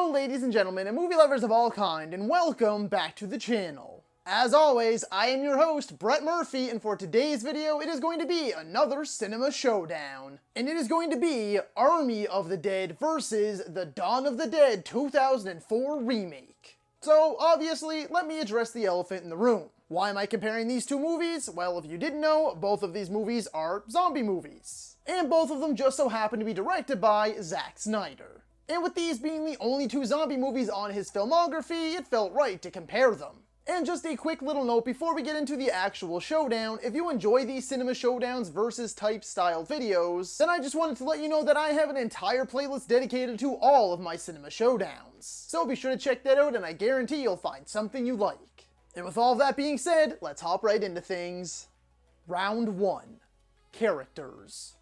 Hello ladies and gentlemen and movie lovers of all kind, and welcome back to the channel. As always, I am your host, Brett Murphy, and for today's video, it is going to be another Cinema Showdown. And it is going to be Army of the Dead versus the Dawn of the Dead 2004 remake. So, obviously, let me address the elephant in the room. Why am I comparing these two movies? Well, if you didn't know, both of these movies are zombie movies. And both of them just so happen to be directed by Zack Snyder. And with these being the only two zombie movies on his filmography, it felt right to compare them. And just a quick little note before we get into the actual showdown, if you enjoy these Cinema Showdowns versus type style videos, then I just wanted to let you know that I have an entire playlist dedicated to all of my Cinema Showdowns. So be sure to check that out and I guarantee you'll find something you like. And with all that being said, let's hop right into things. Round 1. Characters.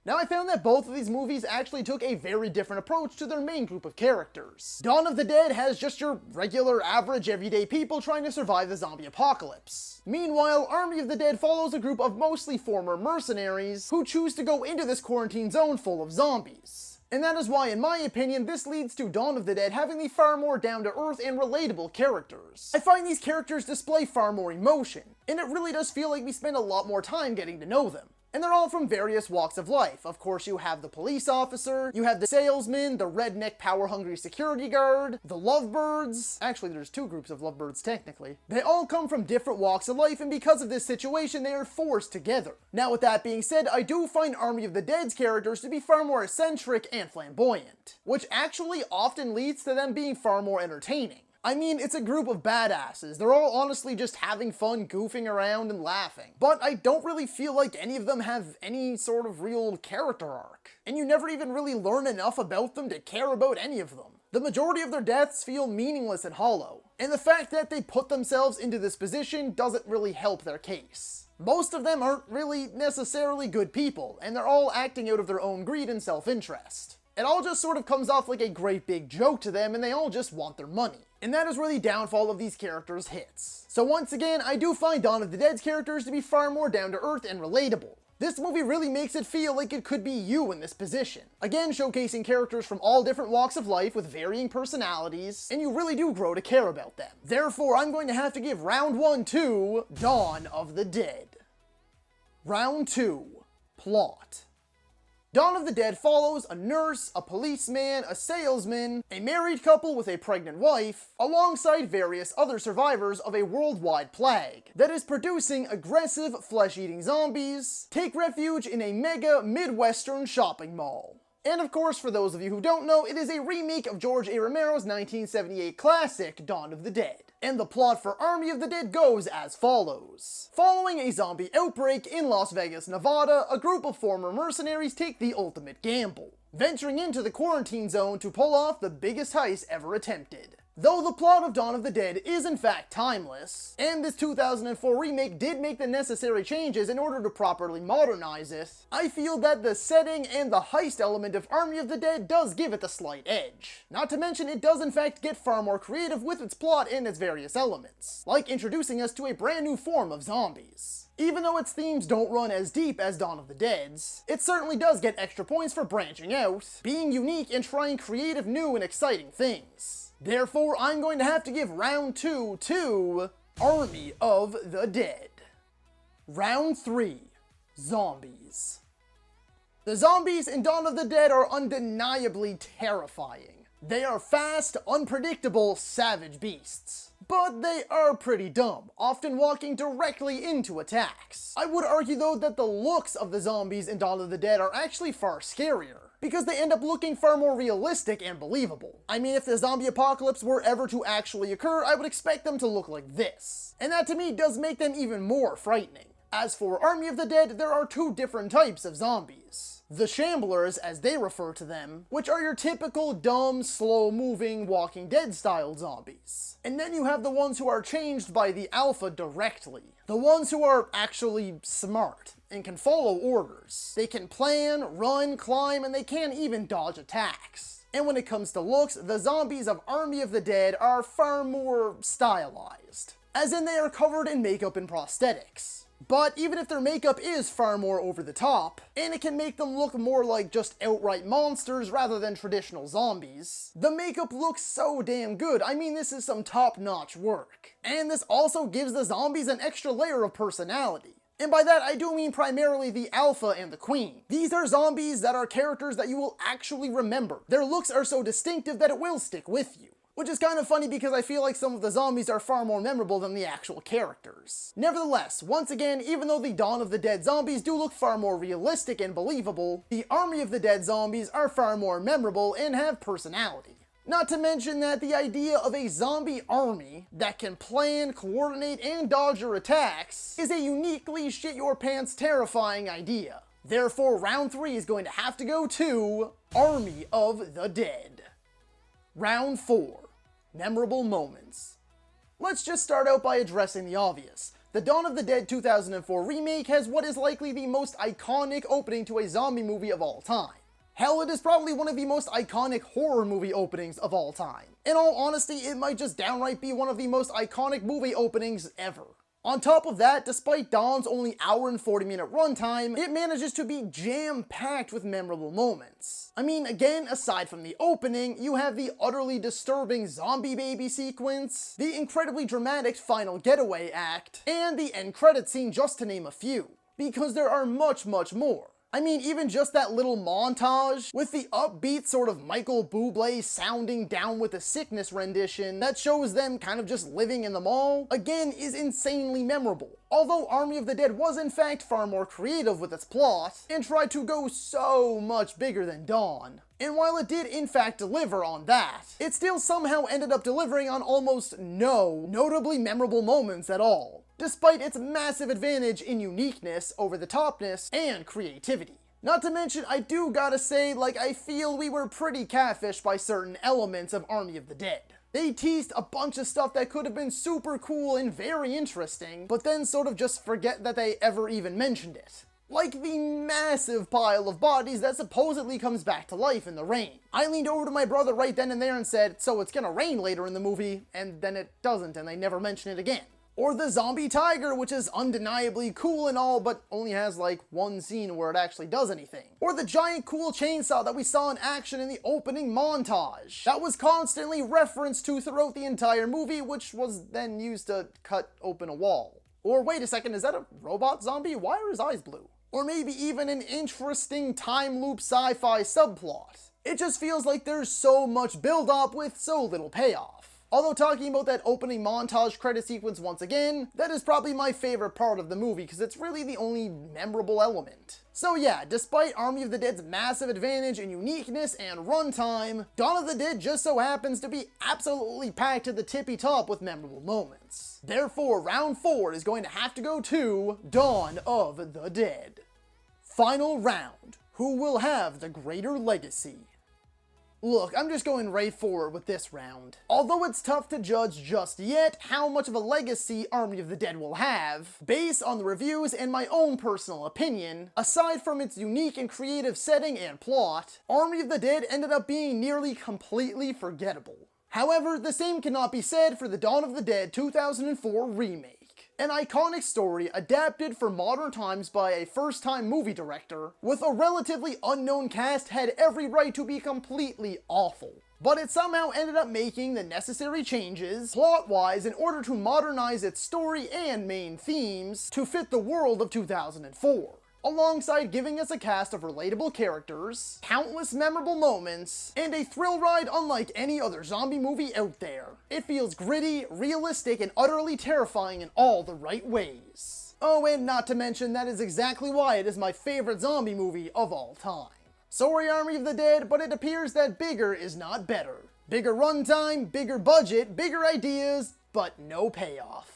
Now I found that both of these movies actually took a very different approach to their main group of characters. Dawn of the Dead has just your regular, average, everyday people trying to survive the zombie apocalypse. Meanwhile, Army of the Dead follows a group of mostly former mercenaries who choose to go into this quarantine zone full of zombies. And that is why, in my opinion, this leads to Dawn of the Dead having the far more down-to-earth and relatable characters. I find these characters display far more emotion, and it really does feel like we spend a lot more time getting to know them. And they're all from various walks of life. Of course, you have the police officer, you have the salesman, the redneck power-hungry security guard, the lovebirds. Actually, there's two groups of lovebirds, technically. They all come from different walks of life, and because of this situation, they are forced together. Now, with that being said, I do find Army of the Dead's characters to be far more eccentric and flamboyant, which actually often leads to them being far more entertaining. I mean, it's a group of badasses. They're all honestly just having fun, goofing around, and laughing. But I don't really feel like any of them have any sort of real character arc. And you never even really learn enough about them to care about any of them. The majority of their deaths feel meaningless and hollow. And the fact that they put themselves into this position doesn't really help their case. Most of them aren't really necessarily good people, and they're all acting out of their own greed and self-interest. It all just sort of comes off like a great big joke to them, and they all just want their money. And that is where the downfall of these characters hits. So once again, I do find Dawn of the Dead's characters to be far more down-to-earth and relatable. This movie really makes it feel like it could be you in this position. Again, showcasing characters from all different walks of life with varying personalities, and you really do grow to care about them. Therefore, I'm going to have to give round 1 to Dawn of the Dead. Round 2. Plot. Dawn of the Dead follows a nurse, a policeman, a salesman, a married couple with a pregnant wife, alongside various other survivors of a worldwide plague that is producing aggressive, flesh-eating zombies take refuge in a mega Midwestern shopping mall. And of course, for those of you who don't know, it is a remake of George A. Romero's 1978 classic, Dawn of the Dead. And the plot for Army of the Dead goes as follows. Following a zombie outbreak in Las Vegas, Nevada, a group of former mercenaries take the ultimate gamble, venturing into the quarantine zone to pull off the biggest heist ever attempted. Though the plot of Dawn of the Dead is in fact timeless, and this 2004 remake did make the necessary changes in order to properly modernize it, I feel that the setting and the heist element of Army of the Dead does give it the slight edge. Not to mention it does in fact get far more creative with its plot and its various elements, like introducing us to a brand new form of zombies. Even though its themes don't run as deep as Dawn of the Dead's, it certainly does get extra points for branching out, being unique and trying creative, new and exciting things. Therefore, I'm going to have to give round 2 to Army of the Dead. Round 3. Zombies. The zombies in Dawn of the Dead are undeniably terrifying. They are fast, unpredictable, savage beasts. But they are pretty dumb, often walking directly into attacks. I would argue though that the looks of the zombies in Dawn of the Dead are actually far scarier, because they end up looking far more realistic and believable. I mean, if the zombie apocalypse were ever to actually occur, I would expect them to look like this. And that to me does make them even more frightening. As for Army of the Dead, there are two different types of zombies. The Shamblers, as they refer to them, which are your typical dumb, slow-moving, Walking Dead-style zombies. And then you have the ones who are changed by the Alpha directly. The ones who are actually smart and can follow orders. They can plan, run, climb, and they can even dodge attacks. And when it comes to looks, the zombies of Army of the Dead are far more stylized. As in they are covered in makeup and prosthetics. But even if their makeup is far more over the top, and it can make them look more like just outright monsters rather than traditional zombies, the makeup looks so damn good. I mean, this is some top-notch work. And this also gives the zombies an extra layer of personality. And by that, I do mean primarily the Alpha and the Queen. These are zombies that are characters that you will actually remember. Their looks are so distinctive that it will stick with you. Which is kind of funny because I feel like some of the zombies are far more memorable than the actual characters. Nevertheless, once again, even though the Dawn of the Dead zombies do look far more realistic and believable, the Army of the Dead zombies are far more memorable and have personality. Not to mention that the idea of a zombie army that can plan, coordinate, and dodge your attacks is a uniquely shit-your-pants terrifying idea. Therefore, round 3 is going to have to go to Army of the Dead. Round 4. Memorable moments. Let's just start out by addressing the obvious. The Dawn of the Dead 2004 remake has what is likely the most iconic opening to a zombie movie of all time. Hell, it is probably one of the most iconic horror movie openings of all time. In all honesty, it might just downright be one of the most iconic movie openings ever. On top of that, despite Dawn's only hour and 40-minute runtime, it manages to be jam-packed with memorable moments. I mean, again, aside from the opening, you have the utterly disturbing zombie baby sequence, the incredibly dramatic final getaway act, and the end credit scene, just to name a few. Because there are much more. I mean, even just that little montage with the upbeat sort of Michael Bublé sounding Down with the Sickness rendition that shows them kind of just living in the mall, again, is insanely memorable. Although Army of the Dead was in fact far more creative with its plot, and tried to go so much bigger than Dawn. And while it did in fact deliver on that, it still somehow ended up delivering on almost no notably memorable moments at all, despite its massive advantage in uniqueness, over-the-topness, and creativity. Not to mention, I do gotta say, I feel we were pretty catfished by certain elements of Army of the Dead. They teased a bunch of stuff that could have been super cool and very interesting, but then sort of just forget that they ever even mentioned it. Like the massive pile of bodies that supposedly comes back to life in the rain. I leaned over to my brother right then and there and said, so it's gonna rain later in the movie, and then it doesn't, and they never mention it again. Or the zombie tiger, which is undeniably cool and all, but only has one scene where it actually does anything. Or the giant cool chainsaw that we saw in action in the opening montage, that was constantly referenced to throughout the entire movie, which was then used to cut open a wall. Or wait a second, is that a robot zombie? Why are his eyes blue? Or maybe even an interesting time loop sci-fi subplot. It just feels like there's so much build-up with so little payoff. Although talking about that opening montage credit sequence once again, that is probably my favorite part of the movie because it's really the only memorable element. So yeah, despite Army of the Dead's massive advantage in uniqueness and runtime, Dawn of the Dead just so happens to be absolutely packed to the tippy top with memorable moments. Therefore, round 4 is going to have to go to Dawn of the Dead. Final round. Who will have the greater legacy? Look, I'm just going right forward with this round. Although it's tough to judge just yet how much of a legacy Army of the Dead will have, based on the reviews and my own personal opinion, aside from its unique and creative setting and plot, Army of the Dead ended up being nearly completely forgettable. However, the same cannot be said for the Dawn of the Dead 2004 remake. An iconic story adapted for modern times by a first-time movie director, with a relatively unknown cast had every right to be completely awful. But it somehow ended up making the necessary changes, plot-wise, in order to modernize its story and main themes to fit the world of 2004. Alongside giving us a cast of relatable characters, countless memorable moments, and a thrill ride unlike any other zombie movie out there. It feels gritty, realistic, and utterly terrifying in all the right ways. Oh, and not to mention, that is exactly why it is my favorite zombie movie of all time. Sorry, Army of the Dead, but it appears that bigger is not better. Bigger runtime, bigger budget, bigger ideas, but no payoff.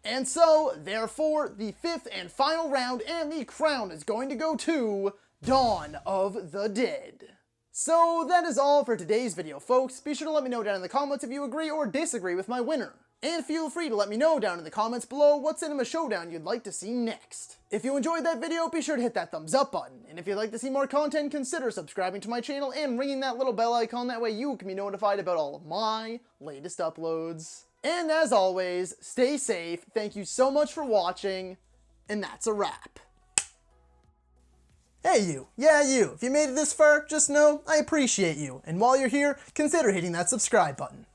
And so, therefore, the 5th and final round and the crown is going to go to Dawn of the Dead. So that is all for today's video, folks. Be sure to let me know down in the comments if you agree or disagree with my winner. And feel free to let me know down in the comments below what Cinema Showdown you'd like to see next. If you enjoyed that video, be sure to hit that thumbs up button. And if you'd like to see more content, consider subscribing to my channel and ringing that little bell icon. That way you can be notified about all of my latest uploads. And as always, stay safe, thank you so much for watching, And that's a wrap. Hey you, yeah you, if you made it this far, just know I appreciate you, and while you're here, consider hitting that subscribe button.